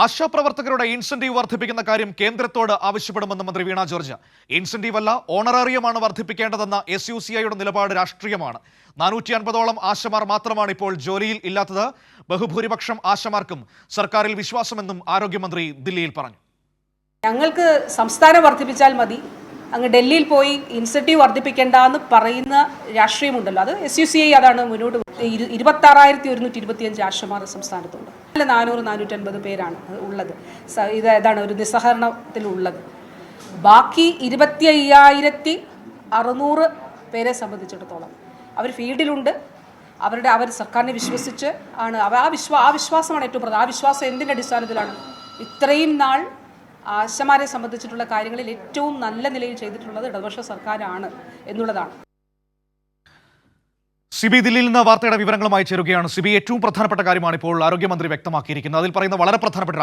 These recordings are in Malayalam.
ആശാപ്രവർത്തകരുടെ ഇൻസെന്റീവ് വർദ്ധിപ്പിക്കുന്ന കാര്യം കേന്ദ്രത്തോട് ആവശ്യപ്പെടുമെന്ന് മന്ത്രി വീണ ജോർജ്. ഇൻസെന്റീവ് അല്ല, ഓണറേറിയമാണ് വർദ്ധിപ്പിക്കേണ്ടതെന്ന SUCIയുടെ നിലപാട് രാഷ്ട്രീയമാണ്. 450ഓളം ആശമാർ മാത്രമാണ് ഇപ്പോൾ ജോലിയിൽ ഇല്ലാത്തത്. ബഹുഭൂരിപക്ഷം ആശമാർക്കും സർക്കാരിൽ വിശ്വാസമെന്നും ആരോഗ്യമന്ത്രി ദില്ലിയിൽ പറഞ്ഞു. ഞങ്ങൾക്ക് സംസ്ഥാനം വർദ്ധിപ്പിച്ചാൽ മതി, അങ്ങ് ഡൽഹിയിൽ പോയി ഇൻസെന്റീവ് വർദ്ധിപ്പിക്കേണ്ട എന്ന് പറയുന്ന രാഷ്ട്രീയമുണ്ടല്ലോ, അത് SUCI അതാണ് മുന്നോട്ട്. 26,125 ആശമാർ സംസ്ഥാനത്തുണ്ട്. 400-450 പേരാണ് ഉള്ളത്. ഇതാണ് ഒരു നിസ്സഹകരണത്തിലുള്ളത്. ബാക്കി 25,600 പേരെ സംബന്ധിച്ചിടത്തോളം അവർ ഫീൽഡിലുണ്ട്. അവർ സർക്കാരിനെ വിശ്വസിച്ച് ആണ്. ആ വിശ്വാസമാണ് ഏറ്റവും പ്രധാനം. ആ വിശ്വാസം എന്തിൻ്റെ അടിസ്ഥാനത്തിലാണ്? ഇത്രയും നാൾ ആശമാരെ സംബന്ധിച്ചിട്ടുള്ള കാര്യങ്ങളിൽ ഏറ്റവും നല്ല നിലയിൽ ചെയ്തിട്ടുള്ളത് ഇടതുപക്ഷ സർക്കാരാണ് എന്നുള്ളതാണ്. സിബി ദില്ലിയിൽ നിന്ന് വാർത്തയുടെ വിവരങ്ങളുമായി ചേരുകയാണ്. സിബി, ഏറ്റവും പ്രധാനപ്പെട്ട കാര്യമാണ് ഇപ്പോൾ ആരോഗ്യമന്ത്രി വ്യക്തമാക്കിയിരിക്കുന്നത്. അതിൽ പറയുന്ന വളരെ പ്രധാനപ്പെട്ട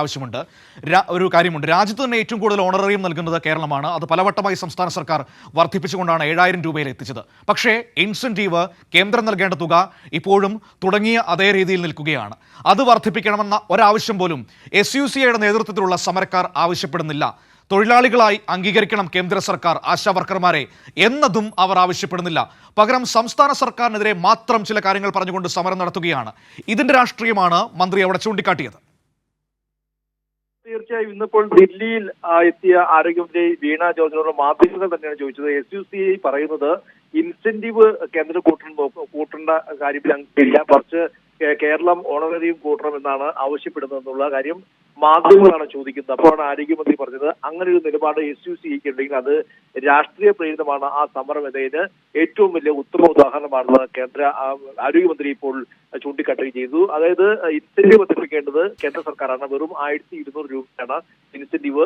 ഒരു കാര്യമുണ്ട്. രാജ്യത്ത് തന്നെ ഏറ്റവും കൂടുതൽ ഓണറേറിയം നൽകുന്നത് കേരളമാണ്. അത് പലവട്ടമായി സംസ്ഥാന സർക്കാർ വർദ്ധിപ്പിച്ചുകൊണ്ടാണ് 7,000 രൂപയിൽ എത്തിച്ചത്. പക്ഷേ ഇൻസെന്റീവ് കേന്ദ്രം നൽകേണ്ട തുക ഇപ്പോഴും തുടങ്ങിയ അതേ രീതിയിൽ നിൽക്കുകയാണ്. അത് വർദ്ധിപ്പിക്കണമെന്ന ഒരാവശ്യം പോലും SUCIയുടെ നേതൃത്വത്തിലുള്ള സമരക്കാർ ആവശ്യപ്പെടുന്നില്ല. തൊഴിലാളികളായി അംഗീകരിക്കണം കേന്ദ്ര സർക്കാർ ആശാവർക്കർമാരെ എന്നതും അവർ ആവശ്യപ്പെടുന്നില്ല. പകരം സംസ്ഥാന സർക്കാരിനെതിരെ മാത്രം ചില കാര്യങ്ങൾ പറഞ്ഞുകൊണ്ട് സമരം നടത്തുകയാണ്. ഇതിന്റെ രാഷ്ട്രീയമാണ് മന്ത്രി അവിടെ ചൂണ്ടിക്കാട്ടിയത്. തീർച്ചയായും ഇന്നിപ്പോൾ ദില്ലിയിൽ എത്തിയ ആരോഗ്യമന്ത്രി വീണ ജോർജിനോട് മാധ്യമങ്ങൾ തന്നെയാണ് ചോദിച്ചത്. SUCI പറയുന്നത് ഇൻസെന്റീവ് കേന്ദ്രം കൂട്ടേണ്ട കാര്യം ഞങ്ങൾക്കില്ല, കുറച്ച് കേരളം ഓണറേറിയം കൂട്ടണം എന്നാണ് ആവശ്യപ്പെടുന്നത് എന്നുള്ള കാര്യം മാധ്യമങ്ങളാണ് ചോദിക്കുന്നത്. അപ്പോഴാണ് ആരോഗ്യമന്ത്രി പറഞ്ഞത് അങ്ങനെ ഒരു നിലപാട് SUCIക്ക് ഉണ്ടെങ്കിൽ അത് രാഷ്ട്രീയ പ്രേരിതമാണ് ആ സമരം എന്നതിന് ഏറ്റവും വലിയ ഉത്തമ ഉദാഹരണമാണെന്ന് കേന്ദ്ര ആരോഗ്യമന്ത്രി ഇപ്പോൾ ചൂണ്ടിക്കാട്ടുകയും ചെയ്തു. അതായത് ഇൻസെന്റീവ് വർദ്ധിപ്പിക്കേണ്ടത് കേന്ദ്ര സർക്കാരാണ്. വെറും 1,200 രൂപയാണ് ഇൻസെന്റീവ്.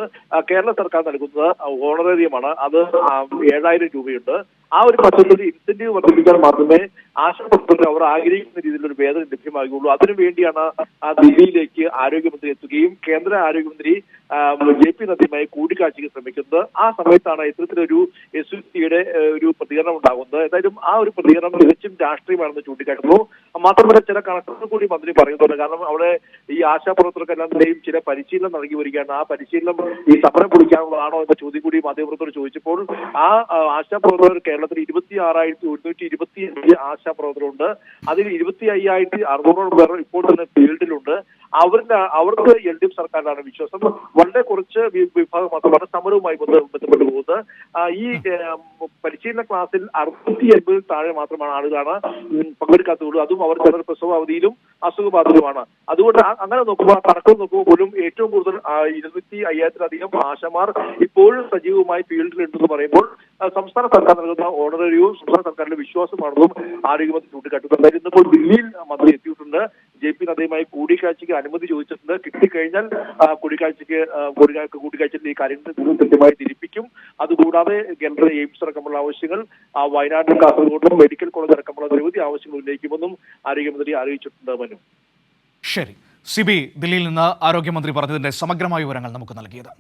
കേരള സർക്കാർ നൽകുന്നത് ഓണറേറിയമാണ്. അത് 7,000 രൂപയുണ്ട്. ആ ഒരു പദ്ധതിയിൽ ഇൻസെന്റീവ് വർദ്ധിപ്പിക്കാൻ മാത്രമേ ആശാപ്രവർത്തകർക്ക് അവർ ആഗ്രഹിക്കുന്ന രീതിയിലൊരു വേതനം ലഭ്യമാകുകയുള്ളൂ. അതിനുവേണ്ടിയാണ് ദില്ലിയിലേക്ക് ആരോഗ്യമന്ത്രി എത്തുകയും കേന്ദ്ര ആരോഗ്യമന്ത്രി JP നദ്ദയുമായി കൂടിക്കാഴ്ചയ്ക്ക് ശ്രമിക്കുന്നത്. ആ സമയത്താണ് ഇത്തരത്തിലൊരു SUCIയുടെ ഒരു പ്രതികരണം ഉണ്ടാകുന്നത്. എന്തായാലും ആ ഒരു പ്രതികരണം തികച്ചും രാഷ്ട്രീയമാണെന്ന് ചൂണ്ടിക്കാട്ടുന്നു. മാത്രമല്ല ചില കണക്കുകൾ കൂടി മന്ത്രി പറയുന്നുണ്ട്. കാരണം അവിടെ ഈ ആശാപ്രവർത്തകർക്കെല്ലാം തന്നെയും ചില പരിശീലനം നൽകി വരികയാണ്. ആ പരിശീലനം ഈ സമരം പൊളിക്കാനുള്ളതാണോ എന്ന ചോദ്യം കൂടി മാധ്യമപ്രവർത്തകർ ചോദിച്ചപ്പോൾ ആ ആശാപ്രവർത്തകർ കേരളത്തിൽ 26,125 ആശാപ്രവർത്തകരുണ്ട്. അതിൽ 25,600 പേർ ഇപ്പോൾ തന്നെ ഫീൽഡിലുണ്ട്. അവർക്ക് LDF സർക്കാരിലാണ് വിശ്വാസം. വളരെ കുറച്ച് വിഭാഗം മാത്രമാണ് സമരവുമായി ബന്ധപ്പെട്ട് പോകുന്നത്. ഈ പരിശീലന ക്ലാസ്സിൽ 680 താഴെ മാത്രമാണ് ആളുകളാണ് പങ്കെടുക്കാത്തുള്ളൂ. അതും അവർ ചിലർ പ്രസവ അവധിയിലും അസുഖബാധിതരുമാണ്. അതുകൊണ്ട് അങ്ങനെ നോക്കുമ്പോൾ കണക്കുകൾ നോക്കുമ്പോൾ പോലും ഏറ്റവും കൂടുതൽ 25,000-ലധികം ആശമാർ ഇപ്പോഴും സജീവമായി ഫീൽഡിലുണ്ടെന്ന് പറയുമ്പോൾ സംസ്ഥാന സർക്കാർ നൽകുന്ന ഓണറേറിയവും സംസ്ഥാന സർക്കാരിന്റെ വിശ്വാസമാണെന്നും ആരോഗ്യമന്ത്രി ചൂണ്ടിക്കാട്ടുന്നുണ്ട്. ഇന്നിപ്പോൾ ദില്ലിയിൽ മന്ത്രി എത്തിയിട്ടുണ്ട്. JP നദ്ദയുമായി കൂടിക്കാഴ്ചയ്ക്ക് അനുമതി ചോദിച്ചിട്ടുണ്ട്. കിട്ടിക്കഴിഞ്ഞാൽ കൂടിക്കാഴ്ചയിൽ ഈ കാര്യങ്ങൾ കൃത്യമായി ധരിപ്പിക്കും. അതുകൂടാതെ കേന്ദ്ര എയിംസ് അടക്കമുള്ള ആവശ്യങ്ങൾ, വയനാട്ടിലും കാസർഗോഡും മെഡിക്കൽ കോളേജ് അടക്കമുള്ള നിരവധി ആവശ്യങ്ങൾ ഉന്നയിക്കുമെന്നും ആരോഗ്യമന്ത്രി അറിയിച്ചിട്ടുണ്ട്. മനു, ശരി. സിബി ദില്ലിയിൽ നിന്ന് ആരോഗ്യമന്ത്രി പറഞ്ഞതിന്റെ സമഗ്രമായ വിവരങ്ങൾ നമുക്ക് നൽകിയത്.